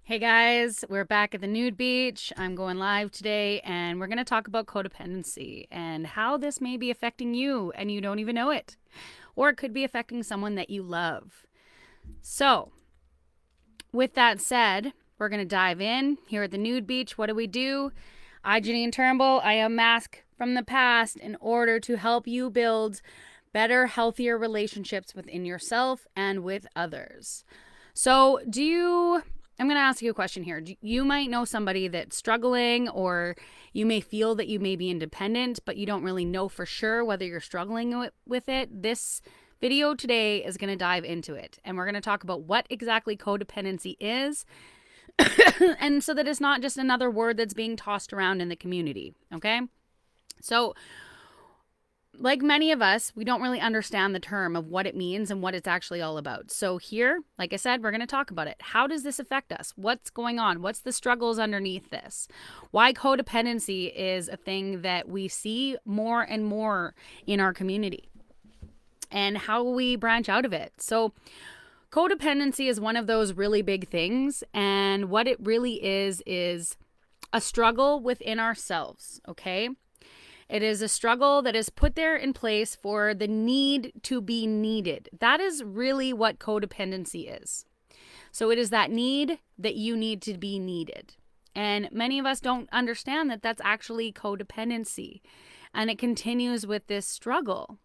Hey guys, we're back at the nude beach. I'm going live today and we're going to talk about codependency and how this may be affecting you and you don't even know it. Or it could be affecting someone that you love. So, with that said, we're going to dive in here at the nude beach. What do? I, Janine Turnbull, I unmask from the past in order to help you build better, healthier relationships within yourself and with others. So, I'm going to ask you a question here. You might know somebody that's struggling, or you may feel that you may be independent, but you don't really know for sure whether you're struggling with it. This video today is going to dive into it, and we're going to talk about what exactly codependency is, and so that it's not just another word that's being tossed around in the community, okay? So, like many of us, we don't really understand the term of what it means and what it's actually all about. So here, like I said, we're going to talk about it. How does this affect us? What's going on? What's the struggles underneath this? Why codependency is a thing that we see more and more in our community, and how we branch out of it. So codependency is one of those really big things, and what it really is a struggle within ourselves, okay? It is a struggle that is put there in place for the need to be needed. That is really what codependency is. So it is that need that you need to be needed. And many of us don't understand that that's actually codependency. And it continues with this struggle.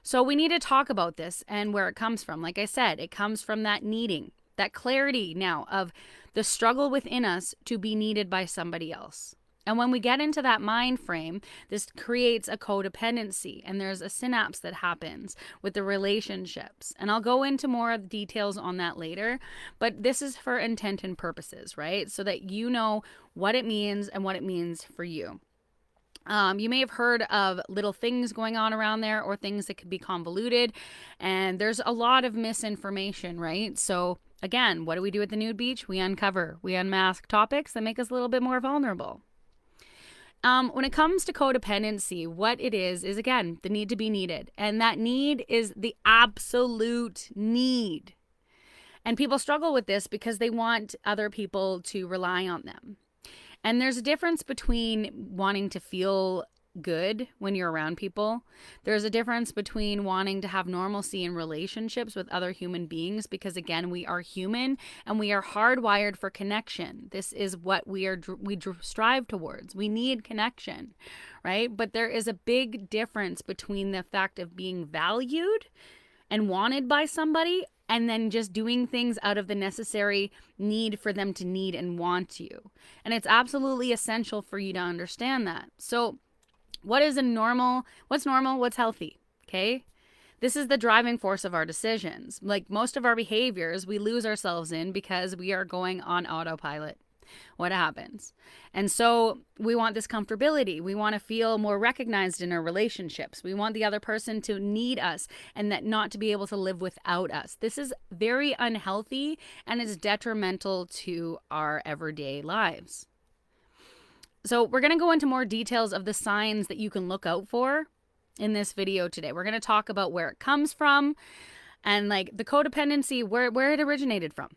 So we need to talk about this and where it comes from. Like I said, it comes from that needing, that clarity now of the struggle within us to be needed by somebody else. And when we get into that mind frame, this creates a codependency, and there's a synapse that happens with the relationships. And I'll go into more of the details on that later, but this is for intent and purposes, right? So that you know what it means and what it means for you. You may have heard of little things going on around there, or things that could be convoluted, and there's a lot of misinformation, right? So again, what do we do at the nude beach? We unmask topics that make us a little bit more vulnerable. When it comes to codependency, what it is again, the need to be needed. And that need is the absolute need. And people struggle with this because they want other people to rely on them. And there's a difference between wanting to feel good when you're around people. There's a difference between wanting to have normalcy in relationships with other human beings, because again, we are human and we are hardwired for connection. This is what we strive towards. We need connection, right? But there is a big difference between the fact of being valued and wanted by somebody, and then just doing things out of the necessary need for them to need and want you. And it's absolutely essential for you to understand that. So what's normal, what's healthy, okay? This is the driving force of our decisions. Like most of our behaviors, we lose ourselves in because we are going on autopilot. What happens? And so we want this comfortability. We want to feel more recognized in our relationships. We want the other person to need us and that not to be able to live without us. This is very unhealthy and is detrimental to our everyday lives. So we're going to go into more details of the signs that you can look out for in this video today. We're going to talk about where it comes from and like the codependency, where it originated from.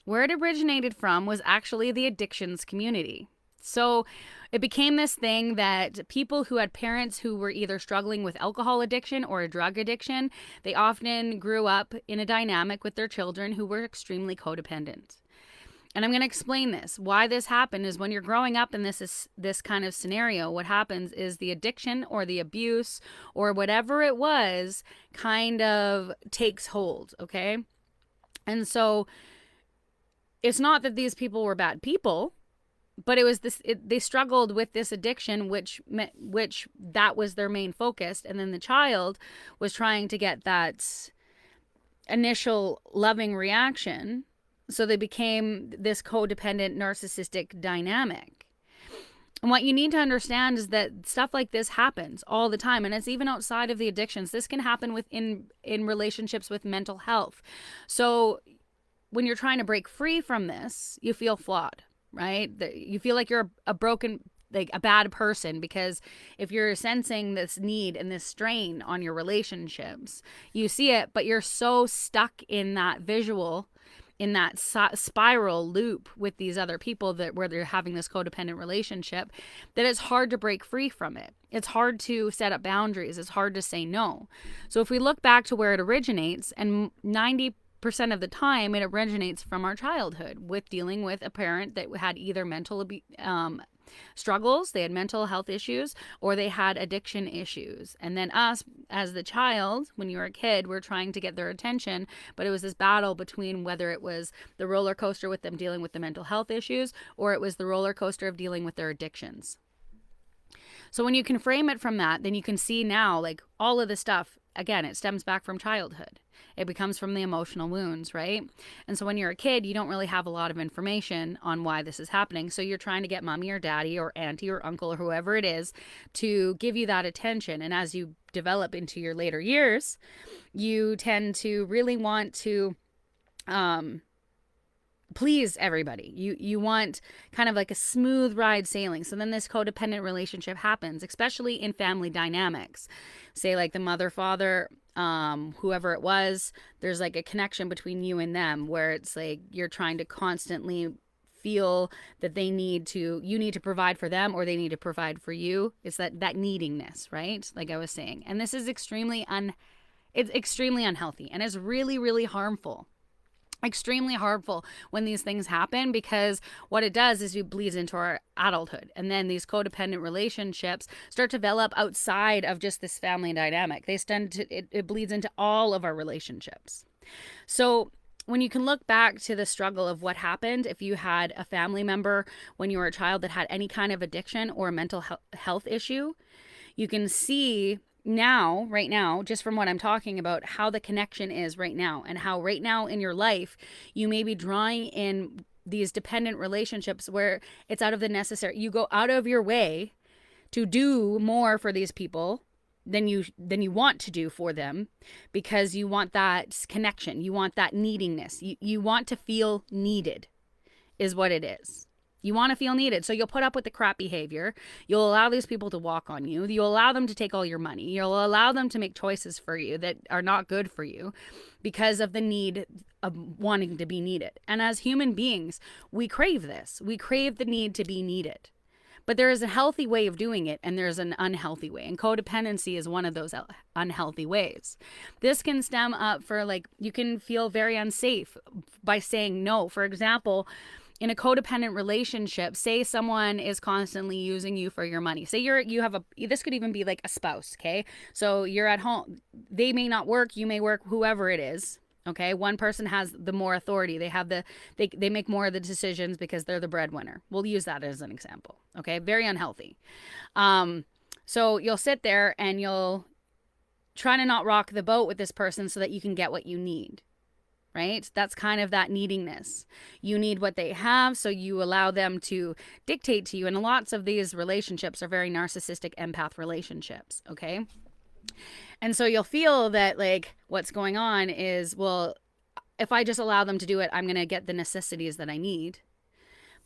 Where it originated from was actually the addictions community. So it became this thing that people who had parents who were either struggling with alcohol addiction or a drug addiction, they often grew up in a dynamic with their children who were extremely codependent. And I'm going to explain this. Why this happened is when you're growing up in this kind of scenario, what happens is the addiction or the abuse or whatever it was kind of takes hold, okay? And so it's not that these people were bad people, but it was they struggled with this addiction, which that was their main focus. And then the child was trying to get that initial loving reaction. So they became this codependent narcissistic dynamic. And what you need to understand is that stuff like this happens all the time. And it's even outside of the addictions. This can happen in relationships with mental health. So when you're trying to break free from this, you feel flawed, right? You feel like you're a broken, like a bad person, because if you're sensing this need and this strain on your relationships, you see it, but you're so stuck in that visual in that spiral loop with these other people where they're having this codependent relationship, that it's hard to break free from it. It's hard to set up boundaries. It's hard to say no. So if we look back to where it originates, and 90% of the time it originates from our childhood, with dealing with a parent that had either mental struggles, they had mental health issues, or they had addiction issues. And then us, as the child, when you were a kid, we're trying to get their attention, but it was this battle between whether it was the roller coaster with them dealing with the mental health issues, or it was the roller coaster of dealing with their addictions. So when you can frame it from that, then you can see now, like, all of this stuff, again, it stems back from childhood. It becomes from the emotional wounds, right? And so when you're a kid, you don't really have a lot of information on why this is happening. So you're trying to get mommy or daddy or auntie or uncle or whoever it is to give you that attention. And as you develop into your later years, you tend to really want to please everybody. You want kind of like a smooth ride sailing. So then this codependent relationship happens, especially in family dynamics. Say like the mother, father, whoever it was, there's like a connection between you and them where it's like you're trying to constantly feel that you need to provide for them, or they need to provide for you. It's that needingness, right? Like I was saying. And this is extremely unhealthy, and it's really, really harmful. Extremely harmful when these things happen, because what it does is it bleeds into our adulthood, and then these codependent relationships start to develop outside of just this family dynamic. It bleeds into all of our relationships. So when you can look back to the struggle of what happened, if you had a family member when you were a child that had any kind of addiction or a mental health issue, you can see now, right now, just from what I'm talking about, how the connection is right now, and how right now in your life, you may be drawing in these dependent relationships where it's out of the necessary. You go out of your way to do more for these people than you want to do for them, because you want that connection. You want that needingness. You want to feel needed, is what it is. You want to feel needed. So you'll put up with the crap behavior. You'll allow these people to walk on you. You'll allow them to take all your money. You'll allow them to make choices for you that are not good for you because of the need of wanting to be needed. And as human beings, we crave this. We crave the need to be needed. But there is a healthy way of doing it, and there's an unhealthy way. And codependency is one of those unhealthy ways. This can stem up for, like, you can feel very unsafe by saying no. For example, in a codependent relationship, say someone is constantly using you for your money. Say this could even be like a spouse, okay? So you're at home. They may not work. You may work, whoever it is, okay? One person has the more authority. They make more of the decisions because they're the breadwinner. We'll use that as an example, okay? Very unhealthy. So you'll sit there and you'll try to not rock the boat with this person so that you can get what you need. Right? That's kind of that needingness. You need what they have, so you allow them to dictate to you. And lots of these relationships are very narcissistic empath relationships, okay? And so you'll feel that, like, what's going on is, well, if I just allow them to do it, I'm going to get the necessities that I need.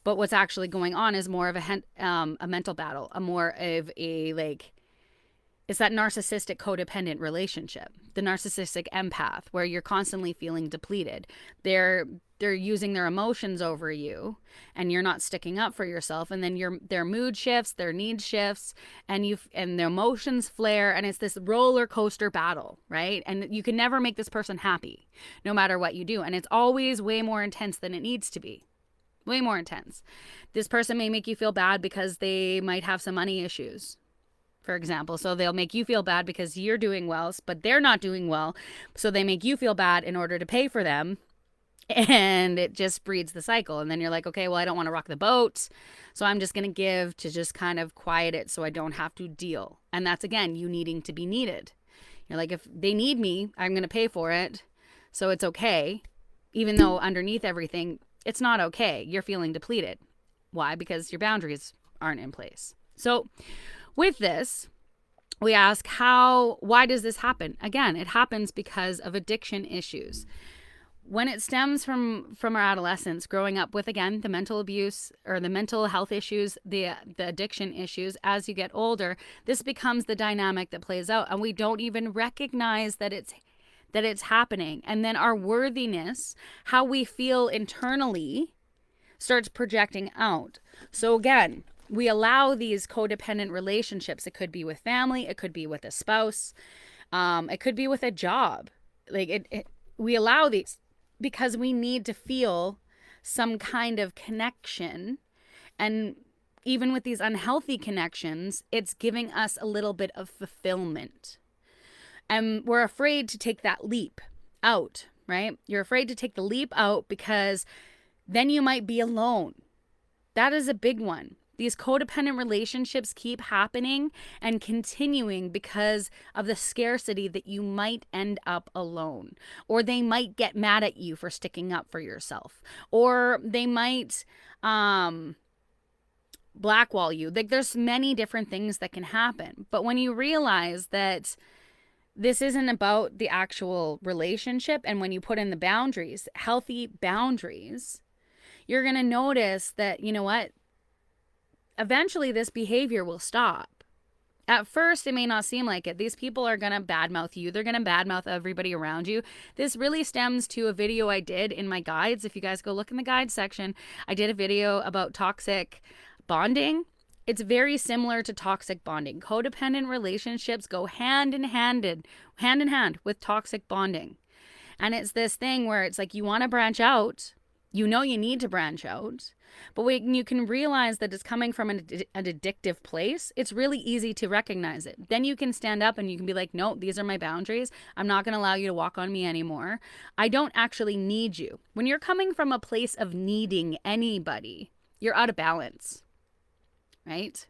But what's actually going on is more of a mental battle, it's that narcissistic codependent relationship, the narcissistic empath, where you're constantly feeling depleted. They're using their emotions over you, and you're not sticking up for yourself. And then their mood shifts, their needs shifts, and their emotions flare, and it's this roller coaster battle, right? And you can never make this person happy, no matter what you do. And it's always way more intense than it needs to be. Way more intense. This person may make you feel bad because they might have some money issues, for example. So they'll make you feel bad because you're doing well, but they're not doing well. So they make you feel bad in order to pay for them. And it just breeds the cycle. And then you're like, okay, well, I don't want to rock the boat, so I'm just going to give to just kind of quiet it so I don't have to deal. And that's, again, you needing to be needed. You're like, if they need me, I'm going to pay for it. So it's okay. Even though underneath everything, it's not okay. You're feeling depleted. Why? Because your boundaries aren't in place. So with this, we ask why does this happen? Again, it happens because of addiction issues. When it stems from our adolescence, growing up with, again, the mental abuse or the mental health issues, the addiction issues, as you get older, this becomes the dynamic that plays out. And we don't even recognize that that it's happening. And then our worthiness, how we feel internally, starts projecting out. So again, we allow these codependent relationships. It could be with family, it could be with a spouse, it could be with a job. Like we allow these because we need to feel some kind of connection. And even with these unhealthy connections, it's giving us a little bit of fulfillment. And we're afraid to take that leap out, right? You're afraid to take the leap out because then you might be alone. That is a big one. These codependent relationships keep happening and continuing because of the scarcity that you might end up alone, or they might get mad at you for sticking up for yourself, or they might blackball you. Like, there's many different things that can happen. But when you realize that this isn't about the actual relationship, and when you put in the boundaries, healthy boundaries, you're going to notice that, you know what? Eventually this behavior will stop. At first, it may not seem like it. These people are going to badmouth you. They're going to badmouth everybody around you. This really stems to a video I did in my guides. If you guys go look in the guides section, I did a video about toxic bonding. It's very similar to toxic bonding. Codependent relationships go hand in hand with toxic bonding. And it's this thing where it's like you want to branch out. You know you need to branch out. But when you can realize that it's coming from an addictive place, it's really easy to recognize it. Then you can stand up and you can be like, no, these are my boundaries. I'm not going to allow you to walk on me anymore. I don't actually need you. When you're coming from a place of needing anybody, you're out of balance, right?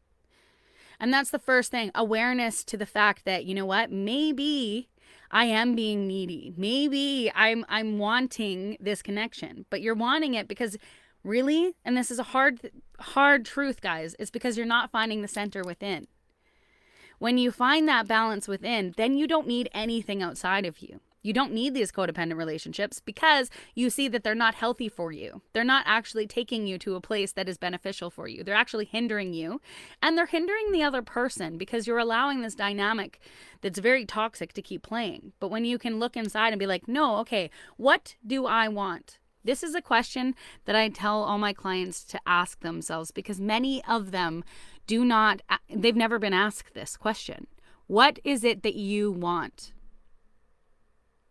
And that's the first thing, awareness to the fact that, you know what, maybe I am being needy. Maybe I'm wanting this connection, but you're wanting it because really, and this is a hard truth, guys, it's because you're not finding the center within. When you find that balance within, then you don't need anything outside of you. You don't need these codependent relationships because you see that they're not healthy for you. They're not actually taking you to a place that is beneficial for you. They're actually hindering you, and they're hindering the other person because you're allowing this dynamic that's very toxic to keep playing. But when you can look inside and be like, no, okay, what do I want? This is a question that I tell all my clients to ask themselves because many of them they've never been asked this question. What is it that you want?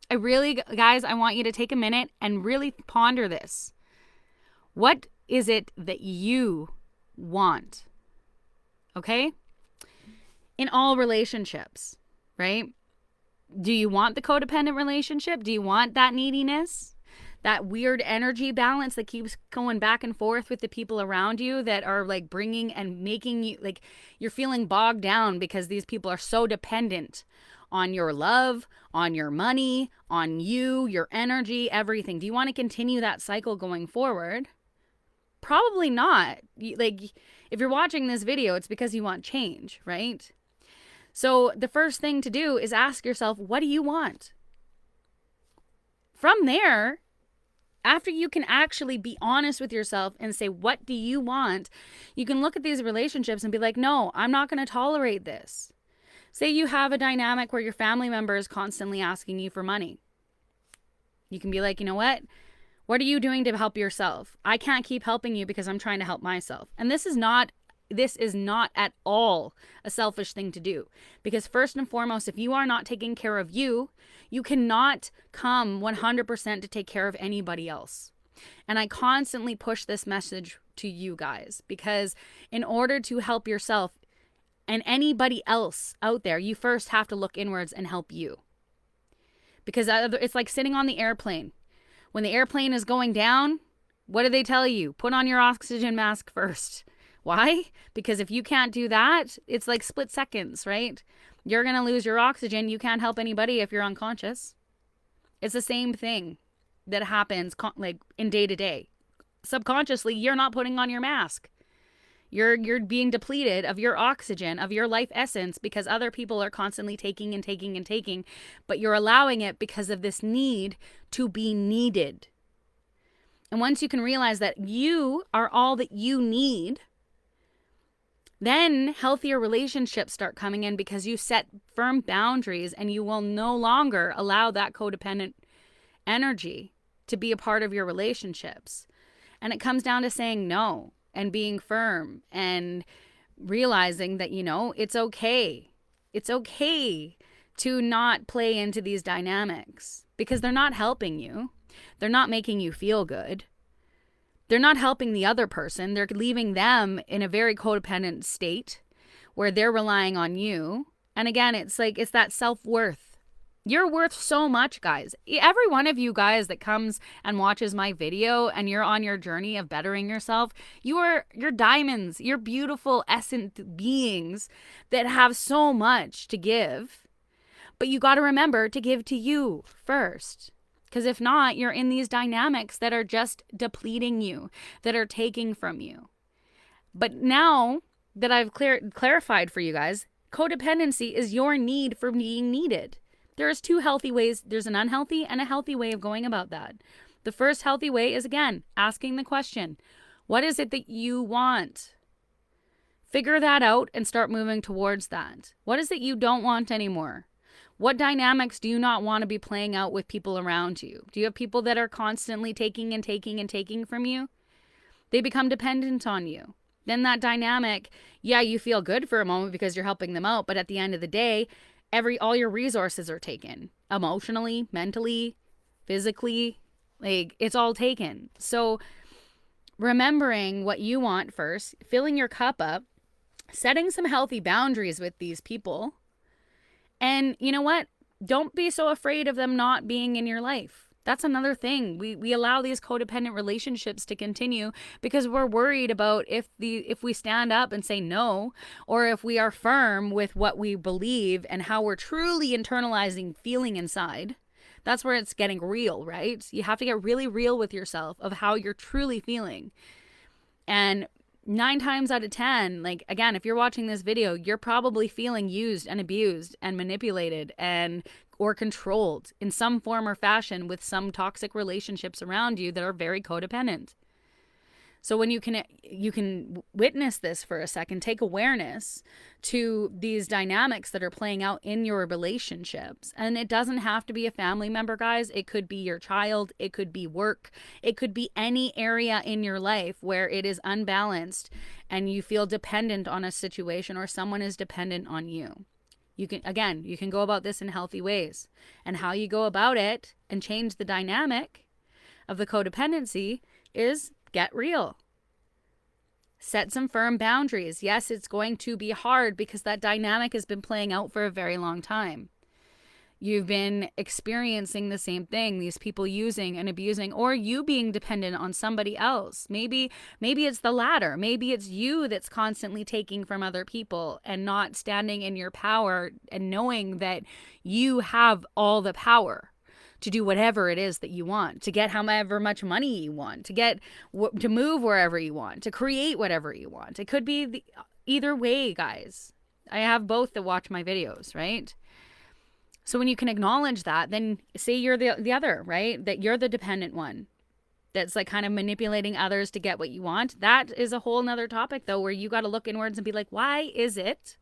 Guys, I want you to take a minute and really ponder this. What is it that you want? Okay? In all relationships, right? Do you want the codependent relationship? Do you want that neediness? That weird energy balance that keeps going back and forth with the people around you that are like bringing and making you like you're feeling bogged down because these people are so dependent on your love, on your money, on you, your energy, everything. Do you want to continue that cycle going forward? Probably not. Like, if you're watching this video, it's because you want change, right? So the first thing to do is ask yourself, what do you want? From there, after you can actually be honest with yourself and say, what do you want? You can look at these relationships and be like, no, I'm not going to tolerate this. Say you have a dynamic where your family member is constantly asking you for money. You can be like, you know what? What are you doing to help yourself? I can't keep helping you because I'm trying to help myself. And this is not at all a selfish thing to do. Because first and foremost, if you are not taking care of you, you cannot come 100% to take care of anybody else. And I constantly push this message to you guys because in order to help yourself and anybody else out there, you first have to look inwards and help you. Because it's like sitting on the airplane. When the airplane is going down, what do they tell you? Put on your oxygen mask first. Why? Because if you can't do that, it's like split seconds, right? You're going to lose your oxygen. You can't help anybody if you're unconscious. It's the same thing that happens like in day to day. Subconsciously, you're not putting on your mask. You're being depleted of your oxygen, of your life essence, because other people are constantly taking and taking and taking, but you're allowing it because of this need to be needed. And once you can realize that you are all that you need, Then healthier relationships start coming in because you set firm boundaries and you will no longer allow that codependent energy to be a part of your relationships. And it comes down to saying no and being firm and realizing that, it's okay. It's okay to not play into these dynamics because they're not helping you. They're not making you feel good. They're not helping the other person. They're leaving them in a very codependent state where they're relying on you. And again, it's that self-worth. You're worth so much, guys. Every one of you guys that comes and watches my video and you're on your journey of bettering yourself, you're diamonds. You're beautiful, essent beings that have so much to give. But you got to remember to give to you first. Because if not, you're in these dynamics that are just depleting you, that are taking from you. But now that I've clarified for you guys, codependency is your need for being needed. There's two healthy ways. There's an unhealthy and a healthy way of going about that. The first healthy way is, again, asking the question, what is it that you want? Figure that out and start moving towards that. What is it you don't want anymore? What dynamics do you not want to be playing out with people around you? Do you have people that are constantly taking and taking and taking from you? They become dependent on you. Then that dynamic, you feel good for a moment because you're helping them out, but at the end of the day, all your resources are taken. Emotionally, mentally, physically, it's all taken. So remembering what you want first, filling your cup up, setting some healthy boundaries with these people. And you know what? Don't be so afraid of them not being in your life. That's another thing. We allow these codependent relationships to continue because we're worried about if we stand up and say no, or if we are firm with what we believe and how we're truly internalizing feeling inside. That's where it's getting real, right? You have to get really real with yourself of how you're truly feeling. And 9 times out of 10, again, if you're watching this video, you're probably feeling used and abused and manipulated or controlled in some form or fashion with some toxic relationships around you that are very codependent. So when you can witness this for a second, take awareness to these dynamics that are playing out in your relationships. And it doesn't have to be a family member, guys. It could be your child. It could be work. It could be any area in your life where it is unbalanced and you feel dependent on a situation or someone is dependent on you. You can go about this in healthy ways. And how you go about it and change the dynamic of the codependency is get real. Set some firm boundaries. Yes, it's going to be hard because that dynamic has been playing out for a very long time. You've been experiencing the same thing, these people using and abusing, or you being dependent on somebody else. Maybe it's the latter. Maybe it's you that's constantly taking from other people and not standing in your power and knowing that you have all the power to do whatever it is that you want, to get however much money you want, to move wherever you want, to create whatever you want. It could be either way, guys. I have both that watch my videos, right? So when you can acknowledge that, then say you're the other, right? That you're the dependent one that's kind of manipulating others to get what you want. That is a whole nother topic, though, where you got to look inwards and be like, why is it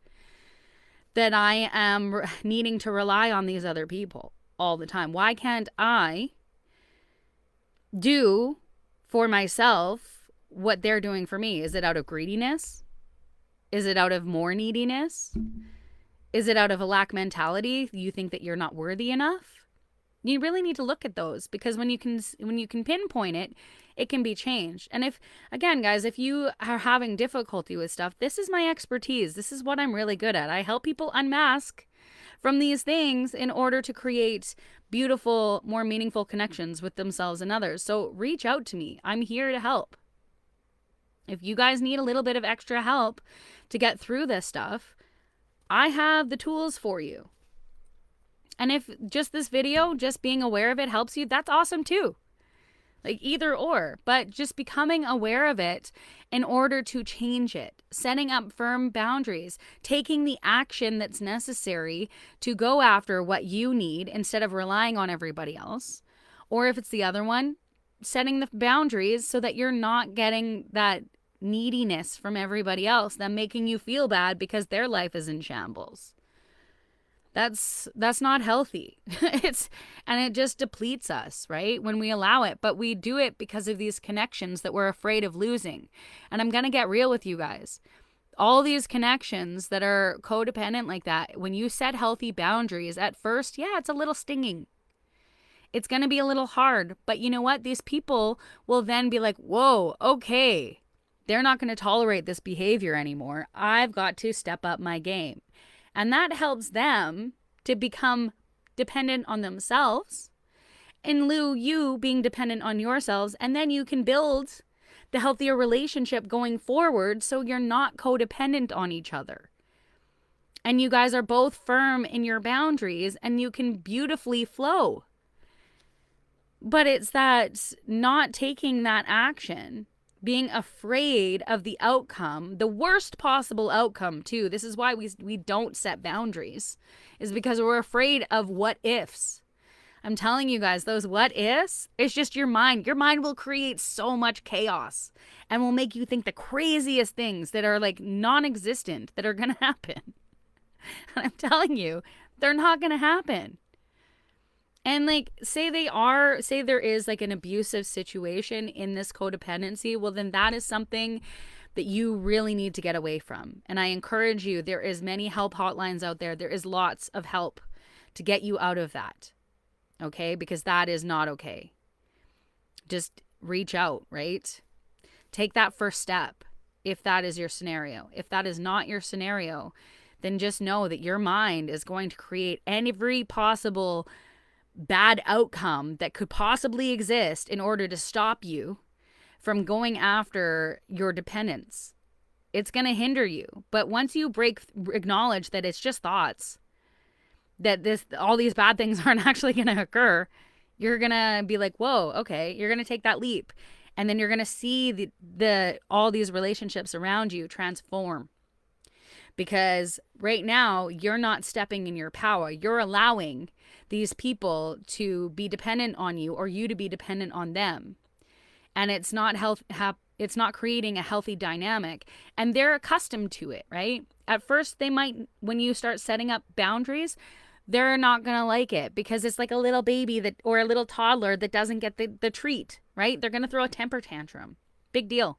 that I am needing to rely on these other people all the time? Why can't I do for myself what they're doing for me? Is it out of greediness? Is it out of more neediness? Is it out of a lack mentality? You think that you're not worthy enough? You really need to look at those because when you can pinpoint it, it can be changed. And if you are having difficulty with stuff, this is my expertise. This is what I'm really good at. I help people unmask from these things in order to create beautiful, more meaningful connections with themselves and others. So reach out to me. I'm here to help. If you guys need a little bit of extra help to get through this stuff, I have the tools for you. And if just this video, just being aware of it helps you, that's awesome too. Either or, but just becoming aware of it in order to change it, setting up firm boundaries, taking the action that's necessary to go after what you need instead of relying on everybody else. Or if it's the other one, setting the boundaries so that you're not getting that neediness from everybody else, them making you feel bad because their life is in shambles. That's not healthy. And it just depletes us, right? When we allow it, but we do it because of these connections that we're afraid of losing. And I'm going to get real with you guys. All these connections that are codependent like that, when you set healthy boundaries, at first, yeah, it's a little stinging. It's going to be a little hard, but you know what? These people will then be like, whoa, okay. They're not going to tolerate this behavior anymore. I've got to step up my game. And that helps them to become dependent on themselves in lieu you being dependent on yourselves. And then you can build the healthier relationship going forward so you're not codependent on each other. And you guys are both firm in your boundaries and you can beautifully flow. But it's that not taking that action, being afraid of the outcome, the worst possible outcome too. This is why we don't set boundaries, is because we're afraid of what ifs. I'm telling you guys, those what ifs, it's just your mind. Your mind will create so much chaos and will make you think the craziest things that are like non-existent that are going to happen. And I'm telling you, they're not going to happen. And like, say there is like an abusive situation in this codependency, well, then that is something that you really need to get away from. And I encourage you, there is many help hotlines out there. There is lots of help to get you out of that. Okay? Because that is not okay. Just reach out, right? Take that first step if that is your scenario. If that is not your scenario, then just know that your mind is going to create every possible bad outcome that could possibly exist in order to stop you from going after your dependence. It's going to hinder you. But once you acknowledge that it's just thoughts, that all these bad things aren't actually going to occur, you're going to be like, whoa, okay. You're going to take that leap. And then you're going to see all these relationships around you transform. Because right now, you're not stepping in your power. You're allowing these people to be dependent on you or you to be dependent on them. And it's not it's not creating a healthy dynamic. And they're accustomed to it, right? At first, they might, when you start setting up boundaries, they're not going to like it because it's like a little baby or a little toddler that doesn't get the treat, right? They're going to throw a temper tantrum. Big deal.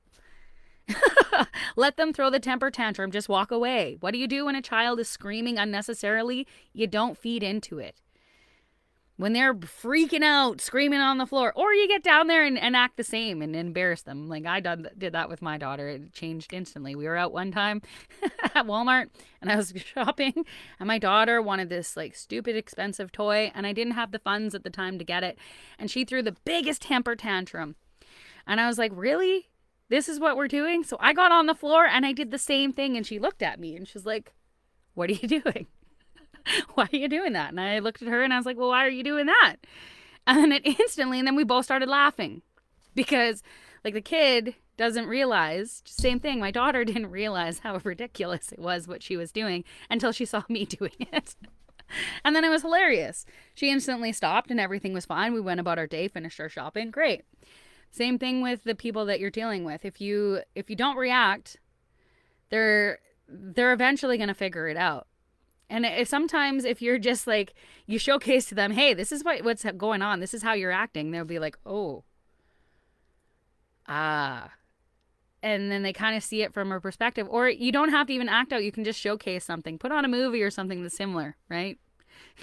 Let them throw the temper tantrum. Just walk away. What do you do when a child is screaming unnecessarily? You don't feed into it. When they're freaking out, screaming on the floor, or you get down there and act the same and embarrass them. Like I did that with my daughter. It changed instantly. We were out one time at Walmart and I was shopping and my daughter wanted this like stupid expensive toy and I didn't have the funds at the time to get it. And she threw the biggest temper tantrum. And I was like, really? This is what we're doing? So I got on the floor and I did the same thing. And she looked at me and she's like, what are you doing? Why are you doing that? And I looked at her and I was like, well, why are you doing that? And then we both started laughing because like the kid doesn't realize, same thing. My daughter didn't realize how ridiculous it was what she was doing until she saw me doing it. And then it was hilarious. She instantly stopped and everything was fine. We went about our day, finished our shopping. Great. Same thing with the people that you're dealing with. If you don't react, they're eventually going to figure it out. And sometimes if you're just like, you showcase to them, hey, this is what's going on. This is how you're acting. They'll be like, oh, and then they kind of see it from a perspective. Or you don't have to even act out. You can just showcase something. Put on a movie or something that's similar, right?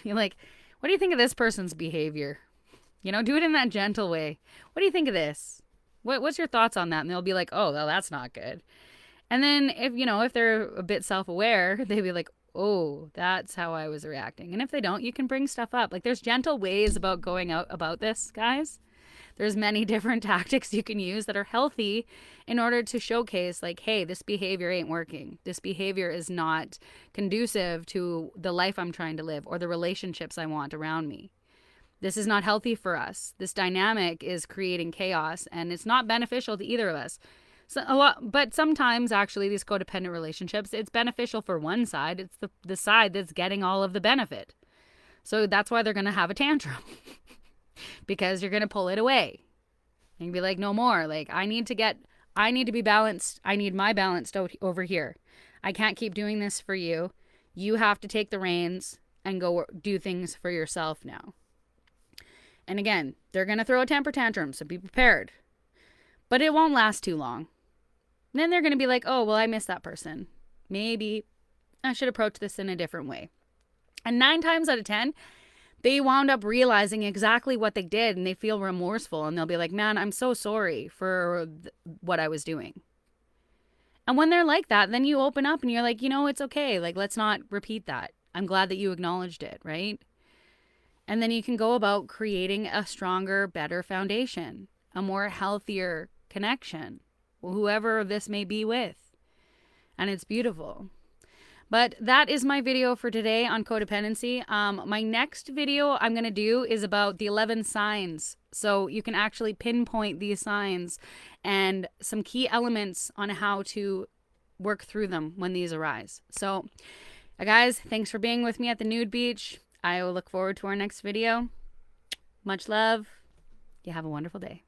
You're like, what do you think of this person's behavior? You know, do it in that gentle way. What do you think of this? What's your thoughts on that? And they'll be like, oh, well, that's not good. And then if they're a bit self-aware, they'll be like, oh, that's how I was reacting. And if they don't, you can bring stuff up. Like there's gentle ways about going out about this, guys. There's many different tactics you can use that are healthy in order to showcase like, hey, this behavior ain't working. This behavior is not conducive to the life I'm trying to live or the relationships I want around me. This is not healthy for us. This dynamic is creating chaos and it's not beneficial to either of us. But sometimes actually these codependent relationships, it's beneficial for one side. It's the side that's getting all of the benefit. So that's why they're going to have a tantrum because you're going to pull it away and be like, no more. Like I need to get I need to be balanced. I need my balance over here. I can't keep doing this for you. You have to take the reins and go do things for yourself now. And again, they're going to throw a temper tantrum, so be prepared. But it won't last too long. And then they're going to be like, oh, well, I miss that person. Maybe I should approach this in a different way. And 9 times out of 10, they wound up realizing exactly what they did, and they feel remorseful, and they'll be like, man, I'm so sorry for what I was doing. And when they're like that, then you open up and you're like, it's okay. Like, let's not repeat that. I'm glad that you acknowledged it, right? And then you can go about creating a stronger, better foundation, a more healthier connection, whoever this may be with. And it's beautiful. But that is my video for today on codependency. My next video I'm going to do is about the 11 signs. So you can actually pinpoint these signs and some key elements on how to work through them when these arise. So guys, thanks for being with me at the nude beach. I will look forward to our next video. Much love. You have a wonderful day.